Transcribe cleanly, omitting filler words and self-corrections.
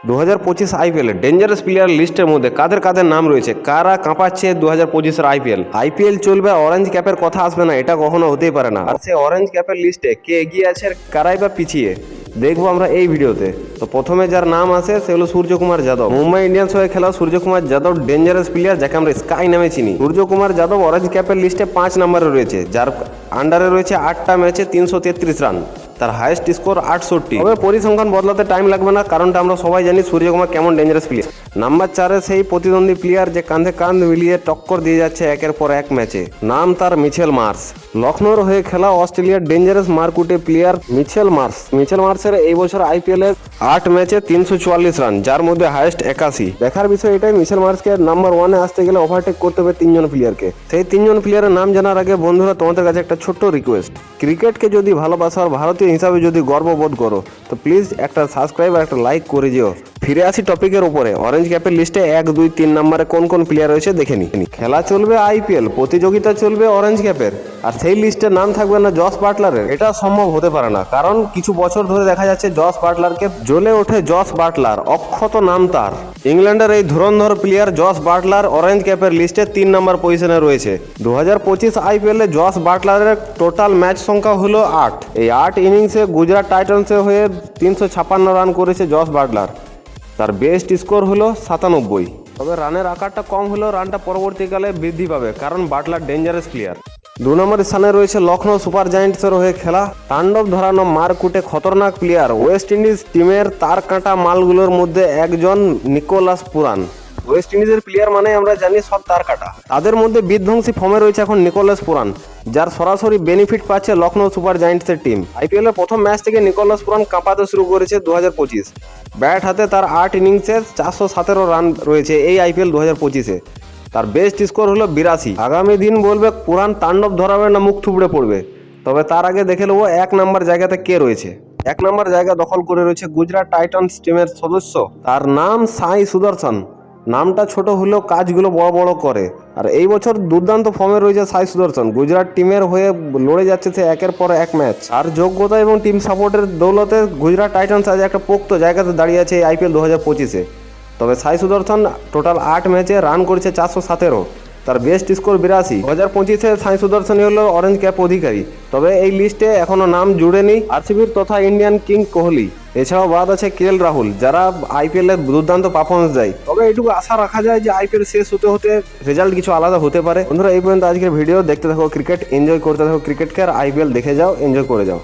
2025 IPL dangerous player লিস্টের মধ্যে কাদের কাদের নাম রয়েছে, কারা কাঁপাচ্ছে 2025-এর আইপিএল চলবে, অরেঞ্জ ক্যাপের কথা আসবে না, এটা কখনো হতেই পারে না। আর সে অরেঞ্জ ক্যাপের লিস্টে কে এগিয়ে আছে আর কারাই বা পিছিয়ে দেখবো আমরা এই ভিডিওতে। তো প্রথমে যার নাম আছে সে হলো সূর্যকুমার যাদব। মুম্বাই ইন্ডিয়ান্স হয়ে খেলা সূর্যকুমার যাদব ডেঞ্জারাস প্লেয়ার, যাকে আমরা স্কাই নামে চিনি। সূর্যকুমার যাদব অরেঞ্জ ক্যাপের লিস্টে 5 নম্বরে রয়েছে, যার আন্ডারে রয়েছে 8টা ম্যাচে 333 রান, তার হাইয়েস্ট স্কোর 68। তবে পরিসংখ্যান বদলাতে টাইম লাগবে না, কারণটা আমরা সবাই জানি সূর্যকুমার কেমন ডেঞ্জারাস প্লেয়ার। নাম্বার 4-এ সেই প্রতিদ্বন্দ্বী প্লেয়ার যে কাঁধে কাঁধ মিলিয়ে টক্কর দিয়ে যাচ্ছে একের পর এক ম্যাচে, নাম তার মিচেল মার্শ। লখনৌর হয়ে খেলা অস্ট্রেলিয়ার ডেঞ্জারাস মারকুটে প্লেয়ার মিচেল মার্শের এই বছর আইপিএল এর 8 ম্যাচে 344 রান, যার মধ্যে হাইয়েস্ট 81। দেখার বিষয় এটাই, মিচেল মার্শকে নাম্বার 1-এ আসতে গেলে ওভারটেক করতে হবে 3 জন প্লেয়ারকে। সেই 3 জন প্লেয়ারের নাম জানার আগে বন্ধুরা তোমাদের কাছে একটা ছোট্ট রিকোয়েস্ট, ক্রিকেটকে যদি ভালোবাসো আর ভারতীয় হিসাবে যদি গর্ববোধ করো তো প্লিজ একটা সাবস্ক্রাইব আর একটা লাইক করে যেও। ফিরে আসি টপিকের উপরে। অরেঞ্জ ক্যাপের লিস্টে 1, 2, 3 নম্বরে কোন কোন প্লেয়ার রয়েছে দেখে নি। খেলা চলবে আইপিএল, প্রতিযোগিতা চলবে অরেঞ্জ ক্যাপের, আর সেই লিস্টে নাম থাকবে না জস বাটলারের। এটা সম্ভব হতে পারে না, কারণ কিছু বছর ধরে দেখা যাচ্ছে জস বাটলারকে জ্বলে ওঠে জস বাটলার, অক্ষত নাম তার। ইংল্যান্ডের এই ধুরন্ধর প্লেয়ার জস বাটলার অরেঞ্জ ক্যাপের লিস্টে 3 নম্বর পজিশনে রয়েছে। 2025 আইপিএলে জস বাটলারের টোটাল ম্যাচ সংখ্যা হলো 8। এই 8 ইনিংসে গুজরাট টাইটান্সে হয়ে 356 রান করেছে জস বাটলার, তার বেস্ট স্কোর হলো 97। তবে রানের আকারটা কম হলেও রানটা পরবর্তীকালে বৃদ্ধি পাবে, কারণ বাটলার ডেঞ্জারাস প্লেয়ার। 2 নম্বর স্থানে রয়েছে লখনৌ সুপার জায়ান্টসের হয়ে খেলা তাণ্ডব ধরানো মারকুটে খতরনাক প্লেয়ার, ওয়েস্ট ইন্ডিজ টিমের তার কাঁটা মালগুলোর মধ্যে একজন নিকোলাস পুরান। ওয়েস্ট ইন্ডিজের প্লেয়ার মানে আমরা জানি সব তার কাটা, তাদের মধ্যে বিধ্বংসী ফর্মে রয়েছে এখন নিকোলাস পুরান, যার সরাসরি বেনিফিট পাচ্ছে লখনৌ সুপার জায়ান্টসের টিম। আইপিএল এর প্রথম ম্যাচ থেকে নিকোলাস পুরান কাঁপাতে শুরু করেছে 2025। ব্যাট হাতে তার 8 ইনিংসে 417 রান রয়েছে এই আইপিএল 2025-এ, তার বেস্ট স্কোর হলো 82। আগামী দিন বলবে পুরান তাণ্ডব ধরাবে না মুখ থুবড়ে পড়বে। তবে তার আগে দেখে নেবো 1 নম্বর জায়গাতে কে রয়েছে। 1 নম্বর জায়গা দখল করে রয়েছে গুজরাট টাইটান্স টিমের সদস্য, তার নাম সাই সুদর্শন। নামটা ছোট হলেও কাজগুলো বড় বড় করে, আর এই বছর দুর্দান্ত ফর্মে রয়েছে সাই সুদর্শন। গুজরাট টিমের হয়ে লড়ে যাচ্ছে সে একের পর এক ম্যাচ, আর যোগ্যতা এবং টিম সাপোর্টের দৌলতে গুজরাট টাইটান্স আজ একটা পোক্ত জায়গাতে দাঁড়িয়ে আছে এই আইপিএল 2025-এ। তবে সাই সুদর্শন টোটাল 8 ম্যাচে রান করেছে 417, তার বেস্ট স্কোর 82। 2025-এ সাই সুদর্শনই হলো অরেঞ্জ ক্যাপ অধিকারী। তবে এই লিস্টে এখনো নাম জুড়েনি আরসিবির তথা ইন্ডিয়ান কিং কোহলি, এছাড়াও বাদ আছে কেএল রাহুল, যারা আইপিএল এর দুর্দান্ত পারফরমেন্স দেয়। তবে এইটুকু আশা রাখা যায় যে আইপিএল শেষ হতে হতে রেজাল্ট কিছু আলাদা হতে পারে। বন্ধুরা এই পর্যন্ত আজকের ভিডিও দেখতে থাকো, ক্রিকেট এনজয় করতে থাকো ক্রিকেটকে, আর আইপিএল দেখে যাও, এনজয় করে যাও।